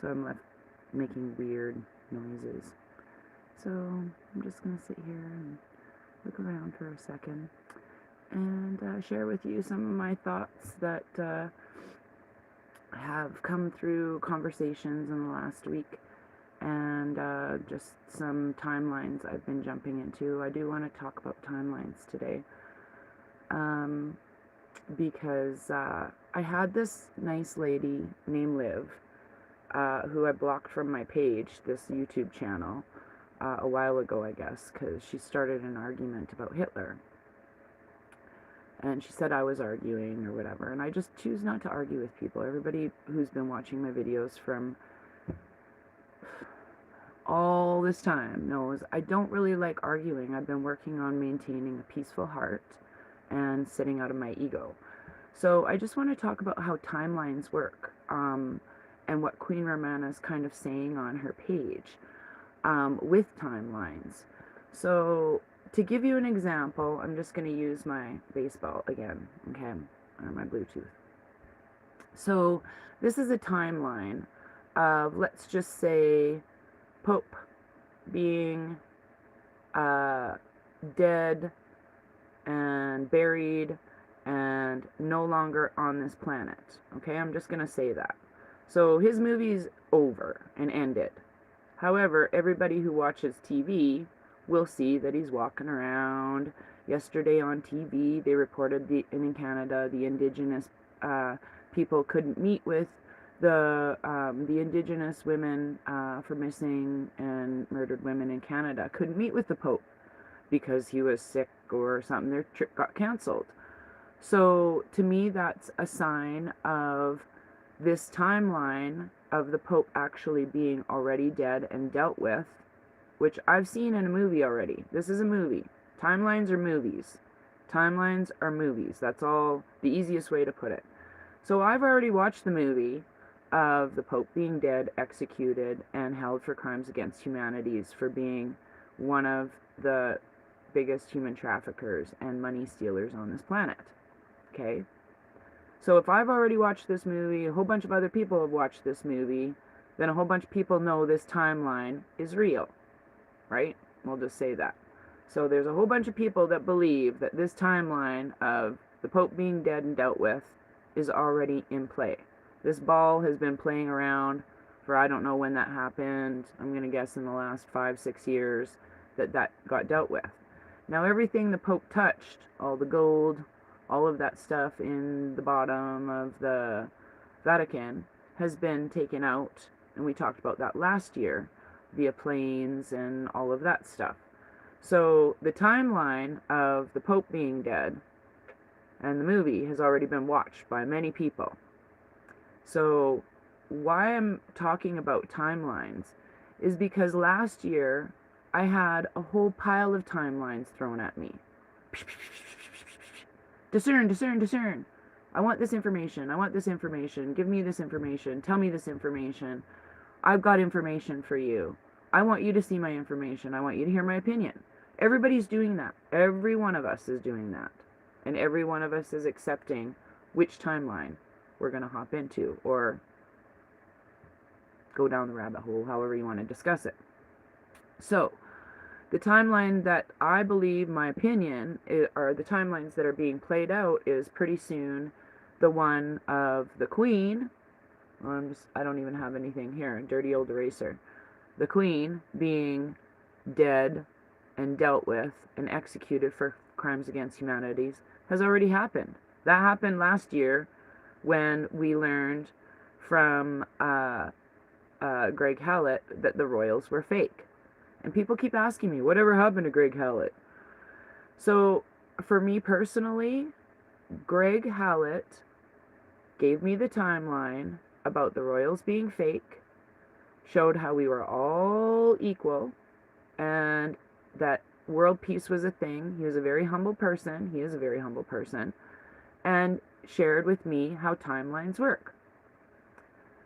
so I'm left making weird noises. So I'm just going to sit here and look around for a second and share with you some of my thoughts that have come through conversations in the last week, and just some timelines I've been jumping into. I do want to talk about timelines today, because I had this nice lady named Liv, who I blocked from my page, this YouTube channel, a while ago, I guess, because she started an argument about Hitler. And she said I was arguing or whatever, and I just choose not to argue with people. Everybody who's been watching my videos from all this time knows I don't really like arguing. I've been working on maintaining a peaceful heart and sitting out of my ego. So I just want to talk about how timelines work, and what Queen Romana is kind of saying on her page, with timelines. So to give you an example, I'm just going to use my baseball again, okay, or my Bluetooth. So this is a timeline of, let's just say, Pope being dead and buried and no longer on this planet. Okay, I'm just going to say that. So his movie's over and ended. However, everybody who watches TV will see that he's walking around. Yesterday on TV, they reported in Canada, the Indigenous people couldn't meet with the Indigenous women for missing and murdered women in Canada. Couldn't meet with the Pope because he was sick or something. Their trip got canceled. So to me, that's a sign of this timeline of the Pope actually being already dead and dealt with, which I've seen in a movie already. This is a movie. Timelines are movies. Timelines are movies. That's all, the easiest way to put it. So I've already watched the movie of the Pope being dead, executed, and held for crimes against humanity for being one of the biggest human traffickers and money stealers on this planet. Okay? So if I've already watched this movie, a whole bunch of other people have watched this movie, then a whole bunch of people know this timeline is real, right? We'll just say that. So there's a whole bunch of people that believe that this timeline of the Pope being dead and dealt with is already in play. This ball has been playing around for, I don't know when that happened. I'm going to guess in the last 5-6 years that got dealt with. Now everything the Pope touched, all the gold, all of that stuff in the bottom of the Vatican has been taken out, and we talked about that last year via planes and all of that stuff. So the timeline of the Pope being dead and the movie has already been watched by many people. So why I'm talking about timelines is because last year I had a whole pile of timelines thrown at me. Discern, discern, discern. I want this information. I want this information. Give me this information. Tell me this information. I've got information for you. I want you to see my information. I want you to hear my opinion. Everybody's doing that. Every one of us is doing that. And every one of us is accepting which timeline we're going to hop into or go down the rabbit hole, however you want to discuss it. So, the timeline that I believe, my opinion, are the timelines that are being played out is pretty soon the one of the Queen. I don't even have anything here, dirty old eraser. The Queen being dead and dealt with and executed for crimes against humanity has already happened. That happened last year when we learned from Greg Hallett that the royals were fake. And people keep asking me, whatever happened to Greg Hallett? So, for me personally, Greg Hallett gave me the timeline about the royals being fake, showed how we were all equal, and that world peace was a thing. He was a very humble person. He is a very humble person. And shared with me how timelines work.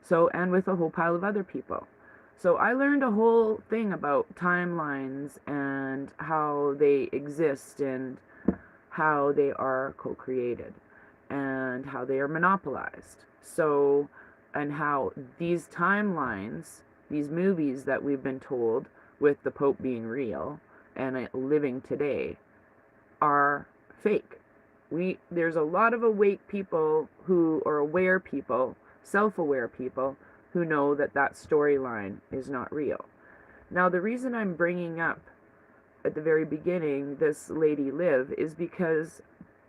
So, and with a whole pile of other people. So I learned a whole thing about timelines and how they exist and how they are co-created and how they are monopolized. So and how these timelines, these movies that we've been told, with the Pope being real and living today, are fake. There's a lot of awake people who are aware people, self-aware people, who know that that storyline is not real. Now, the reason I'm bringing up at the very beginning this lady Liv is because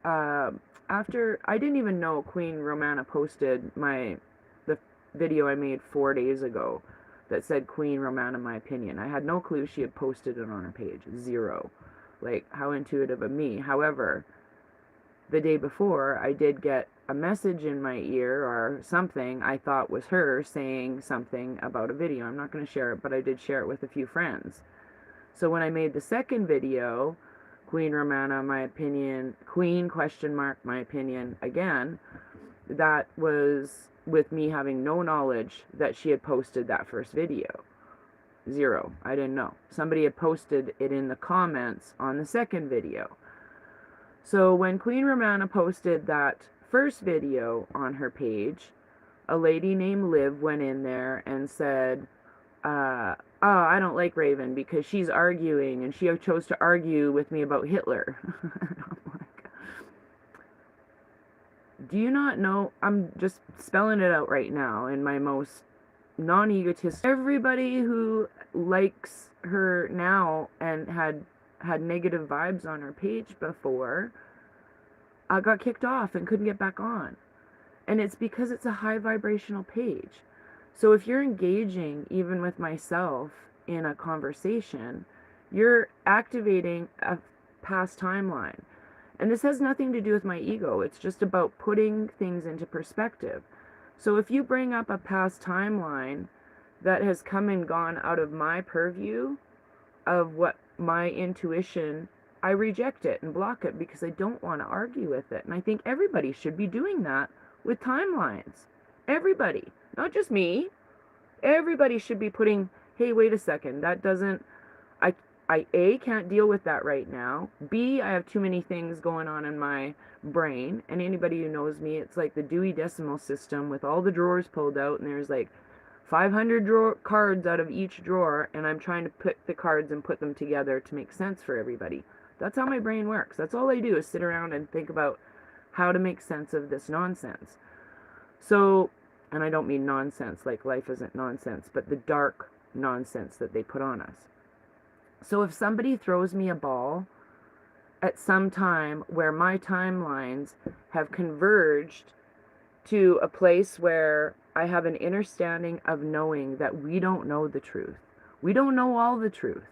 after, I didn't even know Queen Romana posted the video I made 4 days ago that said Queen Romana my opinion. I had no clue she had posted it on her page. Zero. Like, how intuitive of me. However, the day before, I did get a message in my ear or something I thought was her saying something about a video. I'm not going to share it, but I did share it with a few friends. So when I made the second video, Queen Romana, my opinion, Queen question mark, my opinion, again, that was with me having no knowledge that she had posted that first video. Zero. I didn't know. Somebody had posted it in the comments on the second video. So when Queen Romana posted that first video on her page, a lady named Liv went in there and said, oh, I don't like Raven because she's arguing and she chose to argue with me about Hitler. I'm like, do you not know? I'm just spelling it out right now in my most non-egotist. Everybody who likes her now and had negative vibes on her page before got kicked off and couldn't get back on. And it's because it's a high vibrational page. So if you're engaging even with myself in a conversation, you're activating a past timeline. And this has nothing to do with my ego. It's just about putting things into perspective. So if you bring up a past timeline that has come and gone out of my purview of what my intuition, I reject it and block it because I don't want to argue with it. And I think everybody should be doing that with timelines. Everybody, not just me. Everybody should be putting, hey, wait a second, that doesn't, I A, can't deal with that right now. B, I have too many things going on in my brain. And anybody who knows me, it's like the Dewey Decimal System with all the drawers pulled out, and there's like 500 cards out of each drawer, and I'm trying to put the cards and put them together to make sense for everybody. That's how my brain works. That's all I do is sit around and think about how to make sense of this nonsense. So, and I don't mean nonsense like life isn't nonsense, but the dark nonsense that they put on us. So if somebody throws me a ball at some time where my timelines have converged to a place where I have an understanding of knowing that we don't know the truth. We don't know all the truth.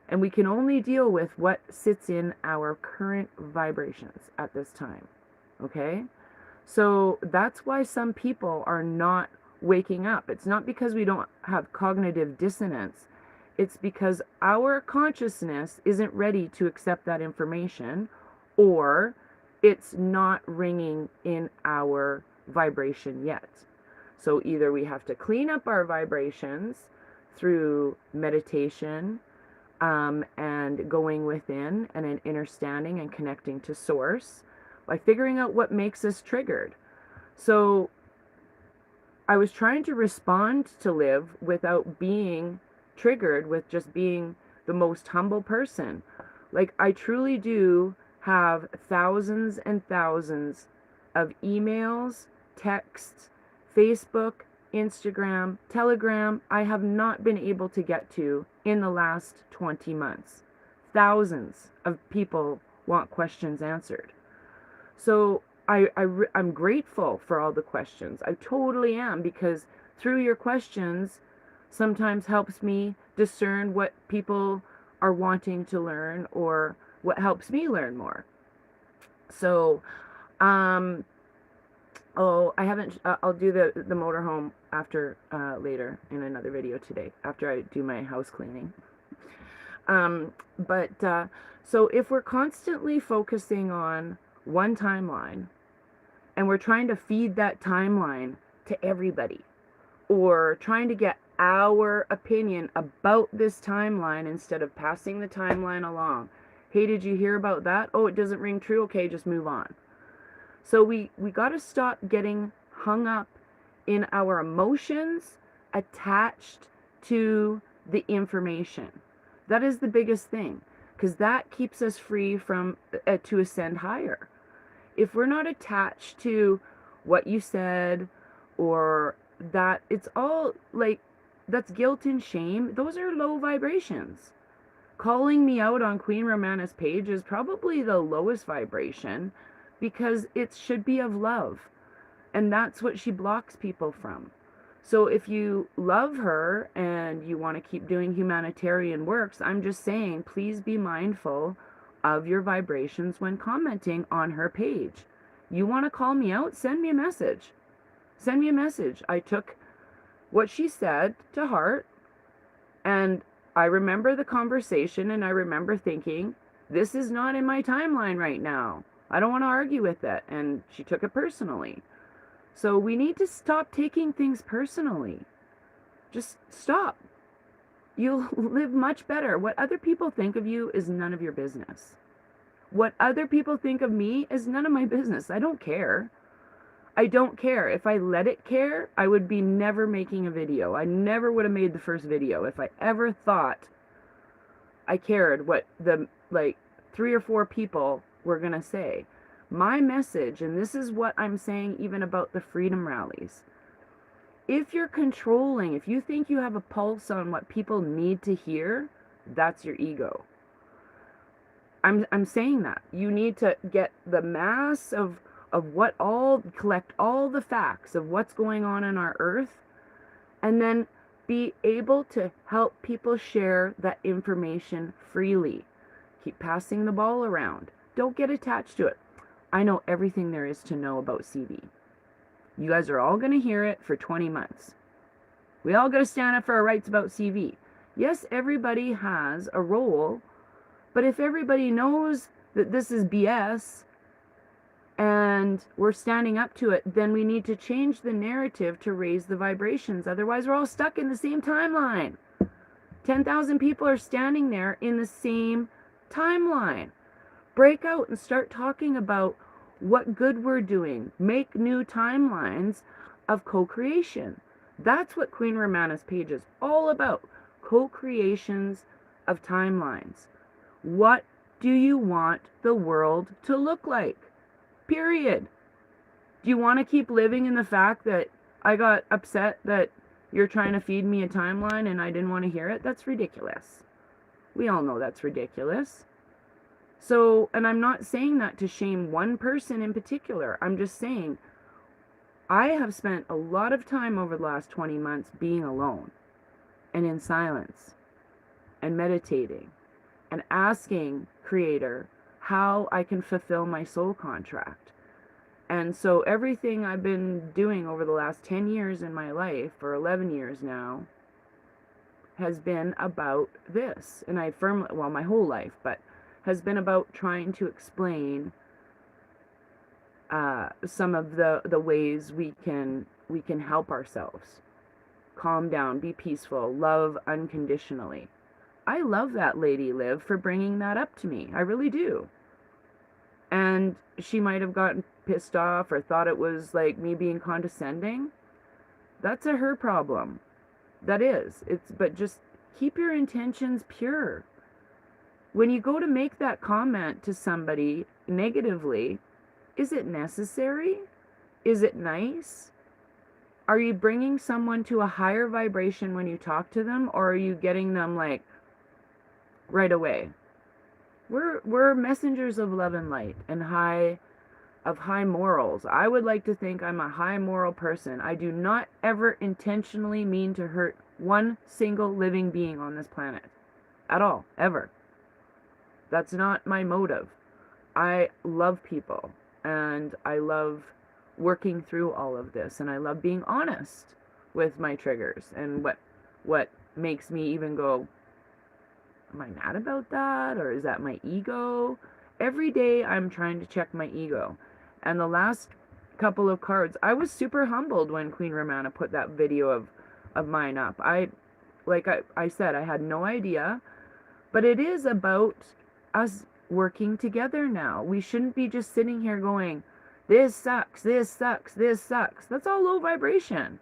And we can only deal with what sits in our current vibrations at this time. Okay? So that's why some people are not waking up. It's not because we don't have cognitive dissonance. It's because our consciousness isn't ready to accept that information, or it's not ringing in our vibration yet. So either we have to clean up our vibrations through meditation, and going within and an understanding and connecting to source by figuring out what makes us triggered. So I was trying to respond to Liv without being triggered, with just being the most humble person. Like, I truly do have thousands and thousands of emails, texts, Facebook, Instagram, Telegram I have not been able to get to in the last 20 months. Thousands of people want questions answered. So I'm grateful for all the questions. I totally am, because through your questions sometimes helps me discern what people are wanting to learn, or what helps me learn more. So, I haven't, I'll do the motorhome after, later in another video today, after I do my house cleaning. So if we're constantly focusing on one timeline, and we're trying to feed that timeline to everybody, or trying to get our opinion about this timeline instead of passing the timeline along. Hey, did you hear about that? Oh, it doesn't ring true. Okay, just move on. So we got to stop getting hung up in our emotions attached to the information. That is the biggest thing, because that keeps us free from to ascend higher. If we're not attached to what you said, or that, it's all like, that's guilt and shame. Those are low vibrations. Calling me out on Queen Romana's page is probably the lowest vibration, because it should be of love. And that's what she blocks people from. So if you love her and you want to keep doing humanitarian works, I'm just saying, please be mindful of your vibrations when commenting on her page. You want to call me out? Send me a message. Send me a message. I took what she said to heart, and I remember the conversation, and I remember thinking, this is not in my timeline right now. I don't want to argue with it. And she took it personally. So we need to stop taking things personally. Just stop. You'll live much better. What other people think of you is none of your business. What other people think of me is none of my business. I don't care. I don't care. If I let it care, I would be never making a video. I never would have made the first video if I ever thought I cared what the, like, 3 or 4 people were going to say. My message, and this is what I'm saying even about the freedom rallies, if you're controlling, if you think you have a pulse on what people need to hear, that's your ego. I'm saying that. You need to get the mass of what all, collect all the facts of what's going on in our earth, and then be able to help people share that information freely. Keep passing the ball around. Don't get attached to it. I know everything there is to know about CV. You guys are all going to hear it for 20 months. We all got to stand up for our rights about CV. Yes, everybody has a role, but if everybody knows that this is BS and we're standing up to it, then we need to change the narrative to raise the vibrations. Otherwise, we're all stuck in the same timeline. 10,000 people are standing there in the same timeline. Break out and start talking about what good we're doing. Make new timelines of co-creation. That's what Queen Romana's page is all about. Co-creations of timelines. What do you want the world to look like? Period. Do you want to keep living in the fact that I got upset that you're trying to feed me a timeline and I didn't want to hear it? That's ridiculous. We all know that's ridiculous. So, and I'm not saying that to shame one person in particular. I'm just saying I have spent a lot of time over the last 20 months being alone and in silence and meditating and asking Creator how I can fulfill my soul contract. And so everything I've been doing over the last 10 years in my life, or 11 years now, has been about this. And I firmly, well, my whole life, but has been about trying to explain some of the ways we can help ourselves. Calm down, be peaceful, love unconditionally. I love that lady, Liv, for bringing that up to me. I really do. And she might have gotten pissed off or thought it was like me being condescending. That's her problem. That is. But just keep your intentions pure. When you go to make that comment to somebody negatively, is it necessary? Is it nice? Are you bringing someone to a higher vibration when you talk to them, or are you getting them like right away? We're messengers of love and light and high morals. I would like to think I'm a high moral person. I do not ever intentionally mean to hurt one single living being on this planet. At all. Ever. That's not my motive. I love people, and I love working through all of this, and I love being honest with my triggers and what makes me even go, am I mad about that, or is that my ego? Every day I'm trying to check my ego. And the last couple of cards, I was super humbled when Queen Romana put that video of mine up. I said, I had no idea, but it is about us working together now. We shouldn't be just sitting here going, This sucks, this sucks, this sucks. That's all low vibration.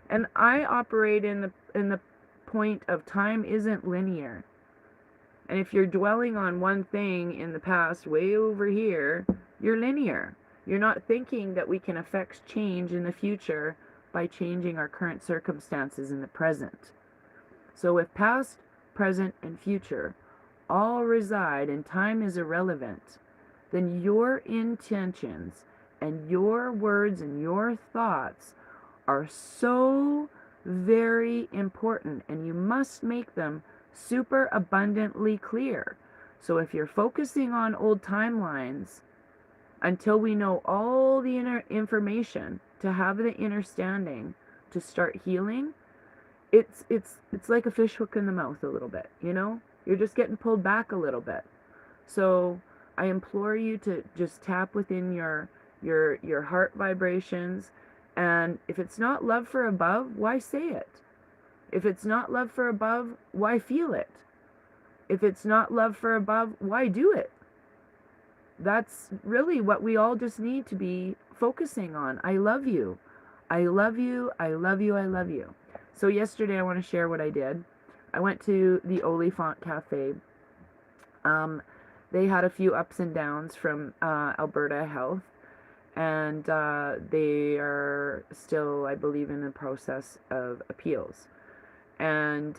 And I operate in the point of time isn't linear. And if you're dwelling on one thing in the past way over here, you're linear. You're not thinking that we can affect change in the future by changing our current circumstances in the present. So if past, present, and future all reside and time is irrelevant, then your intentions and your words and your thoughts are so very important, and you must make them super abundantly clear. So if you're focusing on old timelines until we know all the inner information to have the understanding to start healing, it's like a fish hook in the mouth a little bit, you know? You're just getting pulled back a little bit. So I implore you to just tap within your heart vibrations, and if it's not love for above, why say it? If it's not love for above, why feel it? If it's not love for above, why do it? That's really what we all just need to be focusing on. I love you. I love you. I love you. I love you. So yesterday I want to share what I did. I went to the Olifant Cafe. They had a few ups and downs from Alberta Health, and they are still, I believe, in the process of appeals. And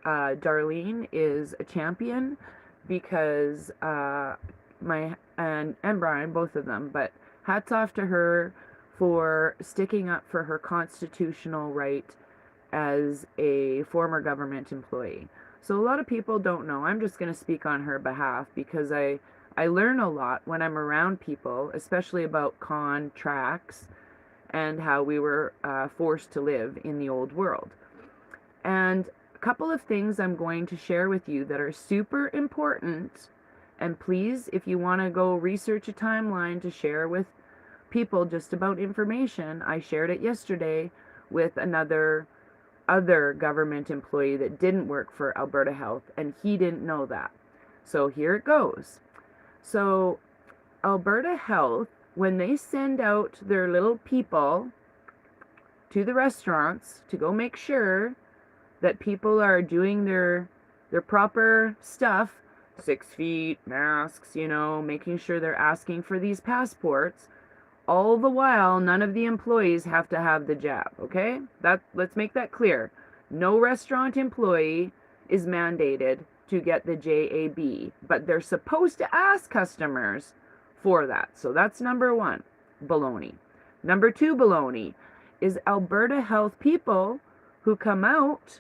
Darlene is a champion because and Brian, both of them, but hats off to her for sticking up for her constitutional right as a former government employee. So a lot of people don't know. I'm just going to speak on her behalf because I learn a lot when I'm around people, especially about contracts and how we were forced to live in the old world. And a couple of things I'm going to share with you that are super important. And please, if you want to go research a timeline to share with people just about information, I shared it yesterday with other government employee that didn't work for Alberta Health, and he didn't know that. So here it goes. So Alberta Health, when they send out their little people to the restaurants to go make sure that people are doing their proper stuff, 6 feet, masks, you know, making sure they're asking for these passports, all the while none of the employees have to have the jab, okay? Let's make that clear. No restaurant employee is mandated to get the JAB, but they're supposed to ask customers for that. So that's number one, baloney. Number two, baloney, is Alberta Health people who come out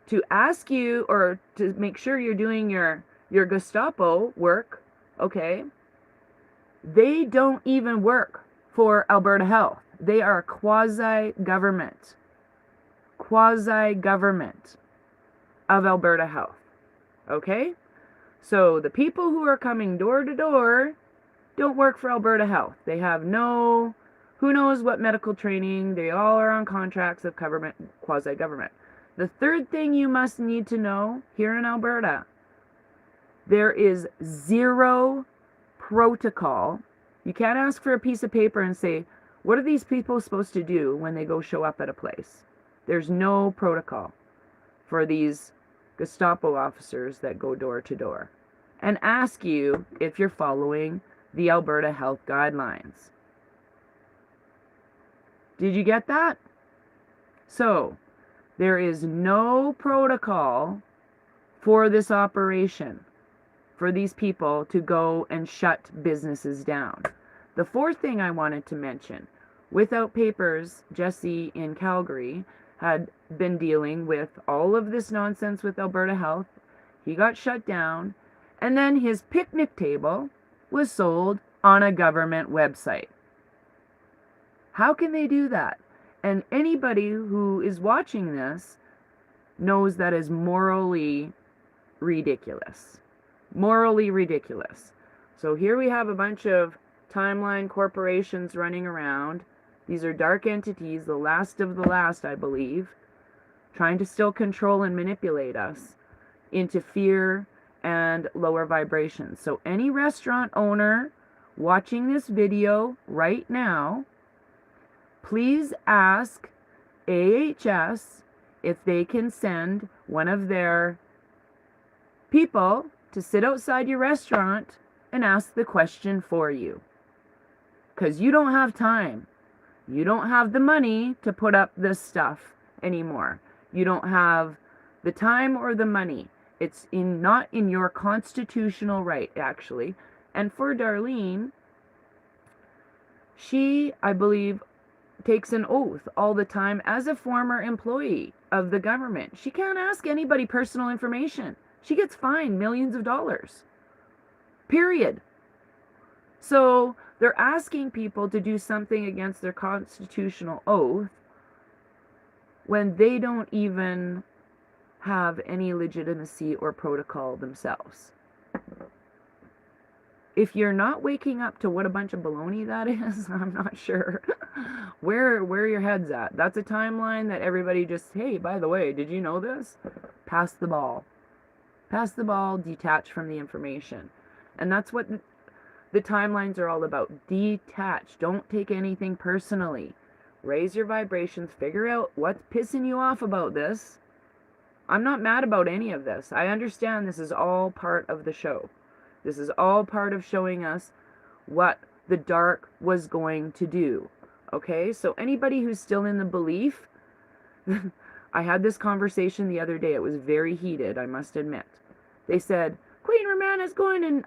to ask you or to make sure you're doing your Gestapo work, okay? They don't even work for Alberta Health. They are quasi-government of Alberta Health, okay? So the people who are coming door to door don't work for Alberta Health. They have who knows what medical training. They all are on contracts of government, quasi-government. The third thing you must need to know here in Alberta, there is zero protocol. You can't ask for a piece of paper and say, what are these people supposed to do when they go show up at a place? There's no protocol for these Gestapo officers that go door to door and ask you if you're following the Alberta Health Guidelines. Did you get that? So, there is no protocol for this operation, for these people to go and shut businesses down. The fourth thing I wanted to mention, without papers, Jesse in Calgary had been dealing with all of this nonsense with Alberta Health. He got shut down, and then his picnic table was sold on a government website. How can they do that? And anybody who is watching this knows that is morally ridiculous. Morally ridiculous. So here we have a bunch of timeline corporations running around. These are dark entities, the last of the last, I believe, trying to still control and manipulate us into fear and lower vibrations. So any restaurant owner watching this video right now, please ask AHS if they can send one of their people to sit outside your restaurant and ask the question for you. Because you don't have time. You don't have the money to put up this stuff anymore. You don't have the time or the money. It's not in your constitutional right, actually. And for Darlene, she, I believe, takes an oath all the time as a former employee of the government. She can't ask anybody personal information. She gets fined millions of dollars. Period. So they're asking people to do something against their constitutional oath when they don't even have any legitimacy or protocol themselves. If you're not waking up to what a bunch of baloney that is, I'm not sure where your head's at. That's a timeline that everybody just, hey, by the way, did you know this? Pass the ball. Pass the ball, detach from the information. And that's what the timelines are all about. Detach. Don't take anything personally. Raise your vibrations. Figure out what's pissing you off about this. I'm not mad about any of this. I understand this is all part of the show. This is all part of showing us what the dark was going to do. Okay? So anybody who's still in the belief, I had this conversation the other day. It was very heated, I must admit. They said, Queen Romana's going and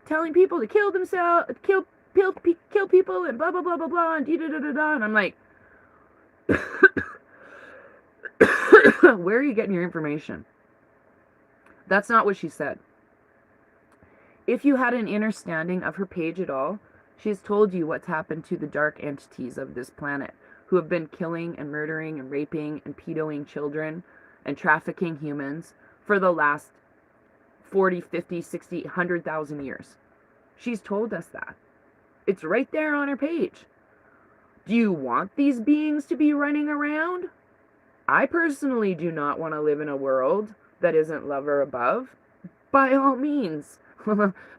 telling people to kill themselves, kill people, and blah, blah, blah, blah, blah, and da-da-da-da-da. And I'm like, where are you getting your information? That's not what she said. If you had an understanding of her page at all, she has told you what's happened to the dark entities of this planet who have been killing and murdering and raping and pedoing children and trafficking humans for the last 40, 50, 60, 100,000 years. She's told us that. It's right there on her page. Do you want these beings to be running around? I personally do not want to live in a world that isn't love or above. By all means,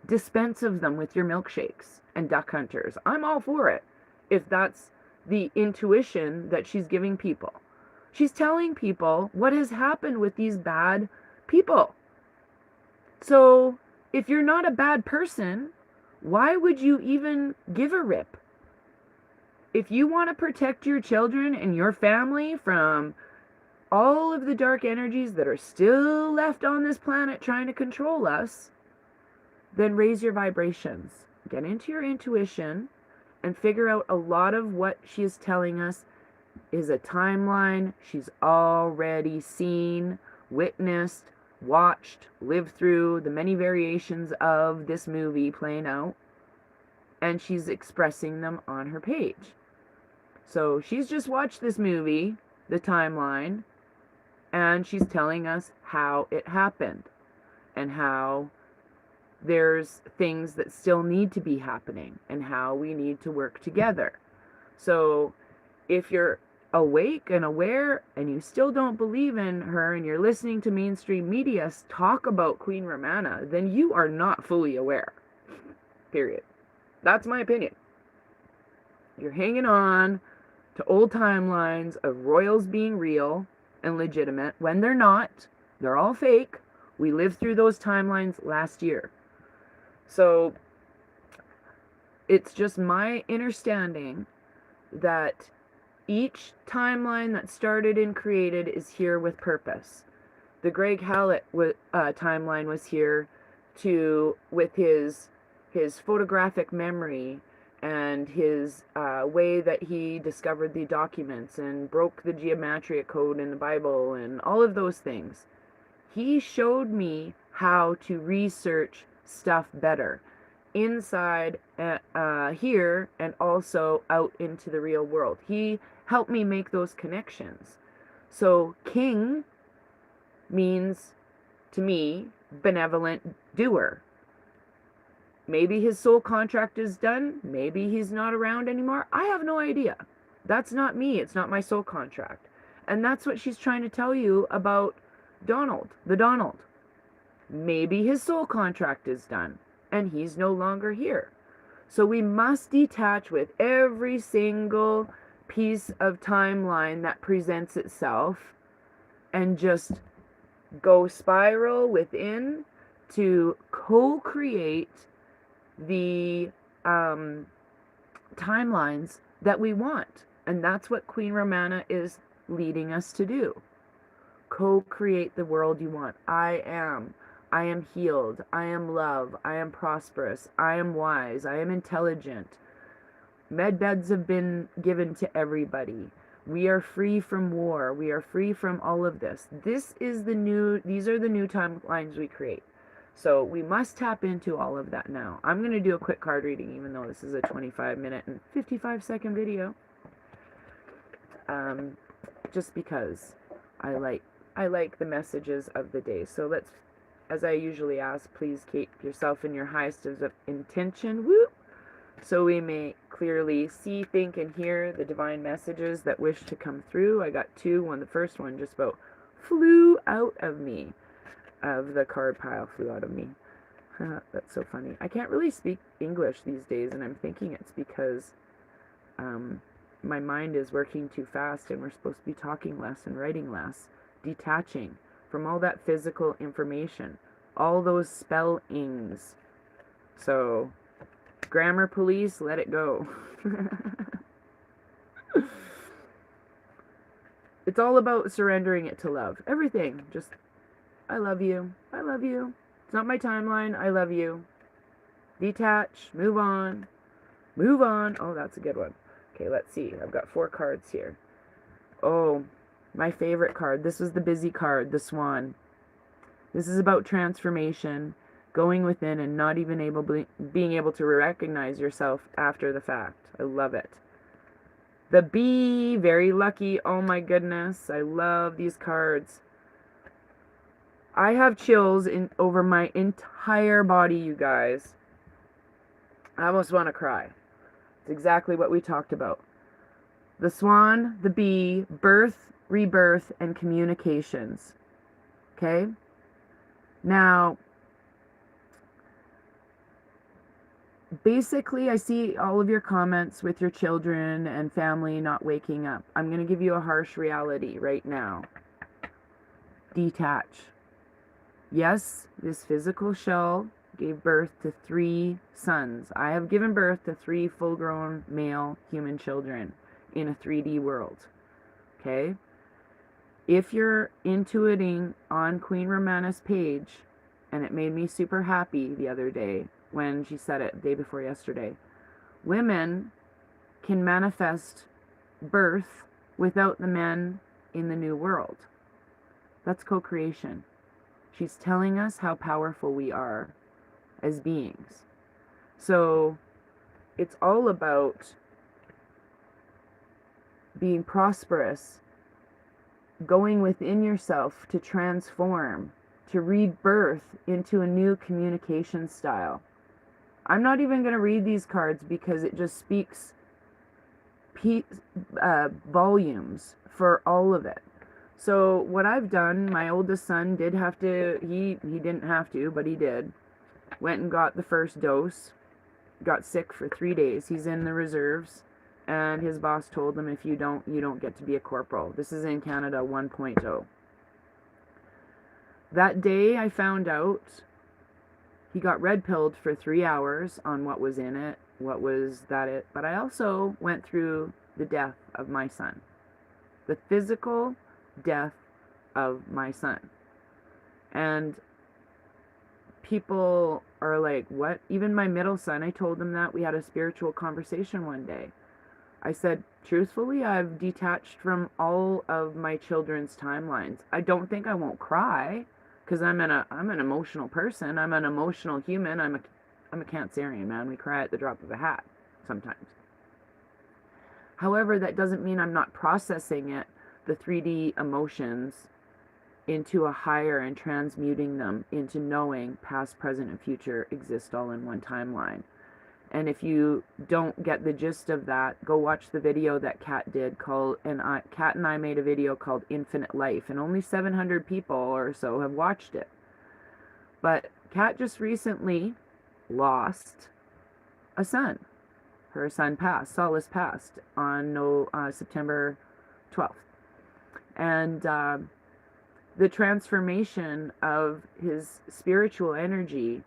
dispense of them with your milkshakes and duck hunters. I'm all for it, if that's the intuition that she's giving people. She's telling people what has happened with these bad people. So, if you're not a bad person, why would you even give a rip? If you want to protect your children and your family from all of the dark energies that are still left on this planet trying to control us, then raise your vibrations. Get into your intuition and figure out a lot of what she is telling us is a timeline she's already seen, witnessed, watched, lived through the many variations of this movie playing out, and she's expressing them on her page. So she's just watched this movie, the timeline, and she's telling us how it happened and how there's things that still need to be happening and how we need to work together. So if you're awake and aware and you still don't believe in her and you're listening to mainstream media talk about Queen Romana, then you are not fully aware. Period. That's my opinion. You're hanging on to old timelines of royals being real and legitimate when they're not. They're all fake. We lived through those timelines last year. So it's just my understanding that each timeline that started and created is here with purpose. The Greg Hallett timeline was here with his photographic memory and his way that he discovered the documents and broke the gematria code in the Bible and all of those things. He showed me how to research stuff better inside here and also out into the real world. He helped me make those connections. So king means, to me, benevolent doer. Maybe his soul contract is done. Maybe he's not around anymore. I have no idea. That's not me. It's not my soul contract. And that's what she's trying to tell you about Donald. Maybe his soul contract is done and he's no longer here. So we must detach with every single piece of timeline that presents itself and just go spiral within to co-create the timelines that we want. And that's what Queen Romana is leading us to do. Co-create the world you want. I am healed. I am love. I am prosperous. I am wise. I am intelligent. Med beds have been given to everybody. We are free from war. We are free from all of this. These are the new timelines we create. So we must tap into all of that now. I'm going to do a quick card reading, even though this is a 25-minute and 55-second video. Just because I like the messages of the day. So let's, as I usually ask, please keep yourself in your highest of intention. Woo! So we may clearly see, think, and hear the divine messages that wish to come through. I got two. The first one just about flew out of me. Of the card pile flew out of me. That's so funny. I can't really speak English these days, and I'm thinking it's because my mind is working too fast, and we're supposed to be talking less and writing less, detaching from all that physical information, all those spellings. So, grammar police, let it go. It's all about surrendering it to love. Everything. Just, I love you. I love you. It's not my timeline. I love you. Detach. Move on. Move on. Oh, that's a good one. Okay, let's see. I've got 4 cards here. Oh, my favorite card. This was the busy card, the Swan. This is about transformation, going within and not even being able to recognize yourself after the fact. I love it. The Bee, very lucky. Oh my goodness, I love these cards. I have chills over my entire body, you guys. I almost want to cry. It's exactly what we talked about. The Swan, the Bee, birth, rebirth, and communications. Okay? Now, basically, I see all of your comments with your children and family not waking up. I'm going to give you a harsh reality right now. Detach. Yes, this physical shell gave birth to 3 sons. I have given birth to 3 full-grown male human children in a 3D world. Okay? If you're intuiting on Queen Romana's page, and it made me super happy the other day when she said it, the day before yesterday, women can manifest birth without the men in the new world. That's co-creation. She's telling us how powerful we are as beings. So it's all about being prosperous, going within yourself to transform, to rebirth into a new communication style. I'm not even going to read these cards because it just speaks volumes for all of it. So what I've done, my oldest son did have to, he didn't have to, but he did, went and got the first dose, got sick for 3 days. He's in the reserves, and his boss told him, if you don't get to be a corporal. This is in Canada 1.0. That day I found out he got red-pilled for 3 hours on what was in it, but I also went through the death of my son. The physical death of my son. And people are like, what? Even my middle son, I told him that. We had a spiritual conversation one day. I said, truthfully, I've detached from all of my children's timelines. I don't think I won't cry, because I'm an emotional person. I'm an emotional human. I'm a Cancerian, man. We cry at the drop of a hat sometimes. However, that doesn't mean I'm not processing it, the 3D emotions, into a higher and transmuting them into knowing past, present, and future exist all in one timeline. And if you don't get the gist of that, go watch the video that Kat did Kat and I made a video called Infinite Life, and only 700 people or so have watched it. But Kat just recently lost a son. Her son passed, Solace passed on September 12th. And the transformation of his spiritual energy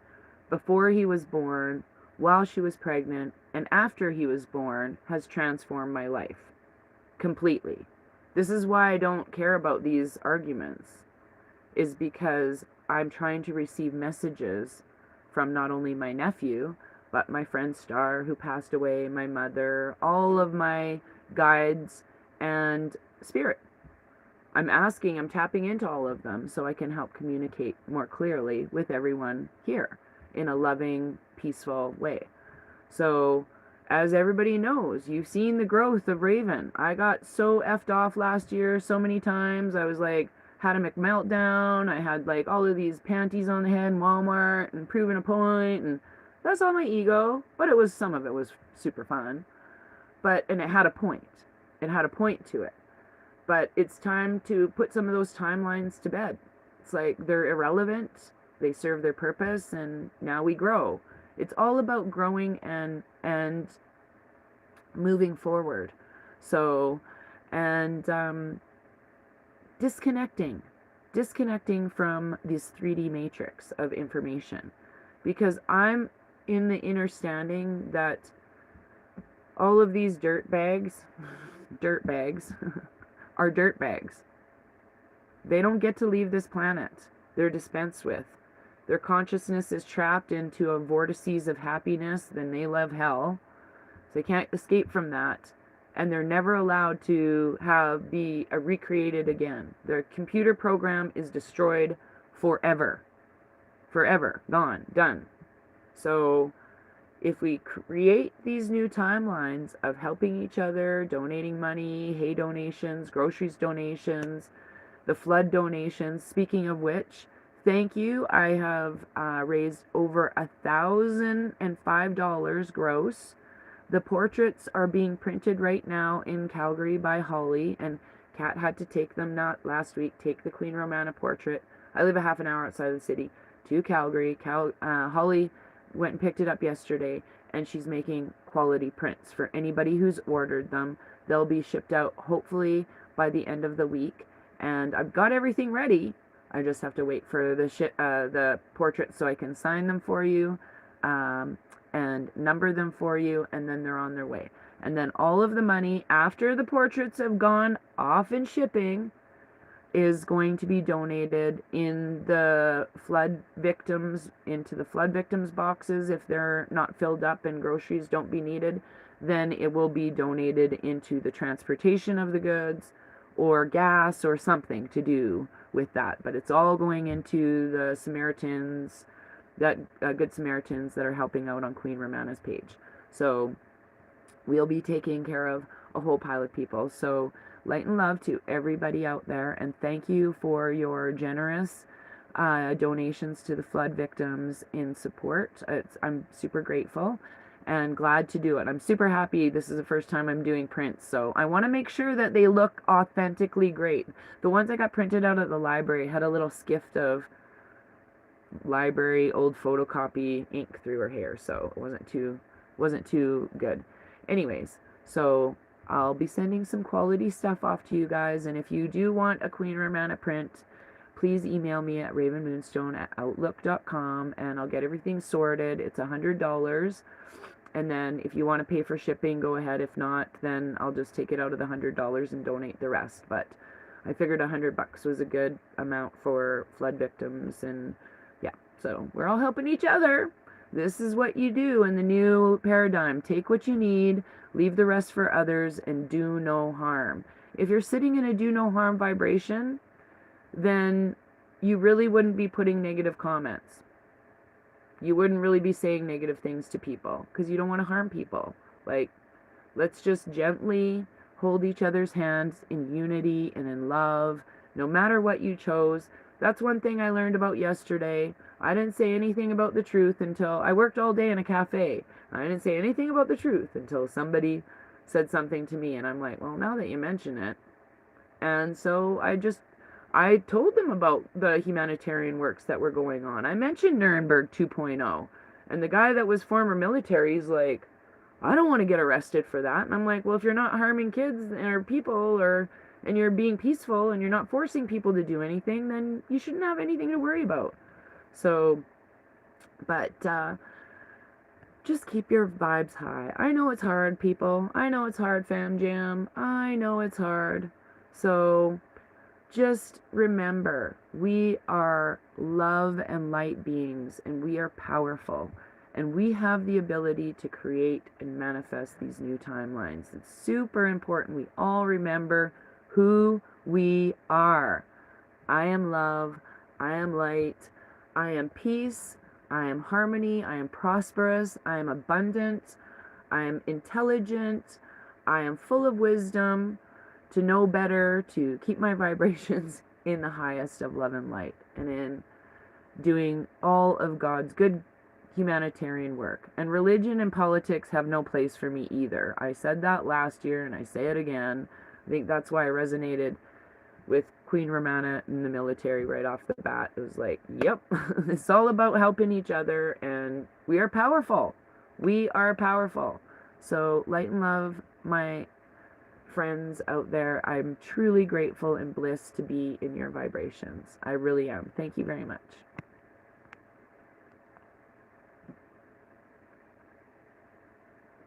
before he was born, while she was pregnant, and after he was born has transformed my life completely. This is why I don't care about these arguments, is because I'm trying to receive messages from not only my nephew, but my friend Star, who passed away, my mother, all of my guides, and spirit. I'm tapping into all of them so I can help communicate more clearly with everyone here in a loving, peaceful way. So, as everybody knows, you've seen the growth of Raven. I got so effed off last year so many times. I was like, had a McMeltdown. I had like all of these panties on the head in Walmart and proving a point, and that's all my ego. But some of it was super fun. And it had a point. It had a point to it. But it's time to put some of those timelines to bed. It's like they're irrelevant. They serve their purpose, and now we grow. It's all about growing and moving forward. So, and disconnecting from this 3D matrix of information, because I'm in the understanding that all of these dirt bags are dirt bags. They don't get to leave this planet. They're dispensed with. Their consciousness is trapped into a vortices of happiness, then they love hell. So they can't escape from that. And they're never allowed to be recreated again. Their computer program is destroyed forever. Forever. Gone. Done. So if we create these new timelines of helping each other, donating money, hay donations, groceries donations, the flood donations, speaking of which, thank you. I have raised over $1,005 gross. The portraits are being printed right now in Calgary by Holly, and Kat had to take them last week, take the Queen Romana portrait. I live a half an hour outside of the city to Calgary. Holly went and picked it up yesterday, and she's making quality prints for anybody who's ordered them. They'll be shipped out hopefully by the end of the week, and I've got everything ready. I just have to wait for the portraits so I can sign them for you, and number them for you, and then they're on their way. And then all of the money after the portraits have gone off in shipping is going to be donated into the flood victims boxes. If they're not filled up and groceries don't be needed, then it will be donated into the transportation of the goods or gas or something to do with that. But it's all going into the Samaritans, Good Samaritans that are helping out on Queen Romana's page. So we'll be taking care of a whole pile of people. So light and love to everybody out there, and thank you for your generous donations to the flood victims in support. I'm super grateful and glad to do it. I'm super happy. This is the first time I'm doing prints, so I want to make sure that they look authentically great. The ones I got printed out at the library had a little skift of library old photocopy ink through her hair, so it wasn't too good. Anyways, so I'll be sending some quality stuff off to you guys, and if you do want a Queen Romana print, please email me at ravenmoonstone@outlook.com, and I'll get everything sorted. It's $100, and then if you want to pay for shipping, go ahead. If not, then I'll just take it out of the $100 and donate the rest. But I figured $100 was a good amount for flood victims, and yeah, so we're all helping each other. This is what you do in the new paradigm. Take what you need, leave the rest for others, and do no harm. If you're sitting in a do no harm vibration, then you really wouldn't be putting negative comments. You wouldn't really be saying negative things to people because you don't want to harm people. Like, let's just gently hold each other's hands in unity and in love, no matter what you chose. That's one thing I learned about yesterday. I didn't say anything about the truth until I worked all day in a cafe. I didn't say anything about the truth until somebody said something to me, and I'm like, well, now that you mention it. And so I told them about the humanitarian works that were going on. I mentioned Nuremberg 2.0, And the guy that was former military is like, I don't want to get arrested for that. And I'm like, well, if you're not harming kids or people, or and you're being peaceful and you're not forcing people to do anything, then you shouldn't have anything to worry about. So, but just keep your vibes high. I know it's hard, people. I know it's hard, fam jam. I know it's hard. So just remember, we are love and light beings, and we are powerful. And we have the ability to create and manifest these new timelines. It's super important we all remember who we are. I am love. I am light. I am peace. I am harmony. I am prosperous. I am abundant. I am intelligent. I am full of wisdom to know better, to keep my vibrations in the highest of love and light, and in doing all of God's good humanitarian work. And religion and politics have no place for me either. I said that last year and I say it again. I think that's why I resonated with Queen Romana in the military right off the bat. It was like, yep, it's all about helping each other, and we are powerful. We are powerful. So light and love, my friends out there. I'm truly grateful and blessed to be in your vibrations. I really am. Thank you very much.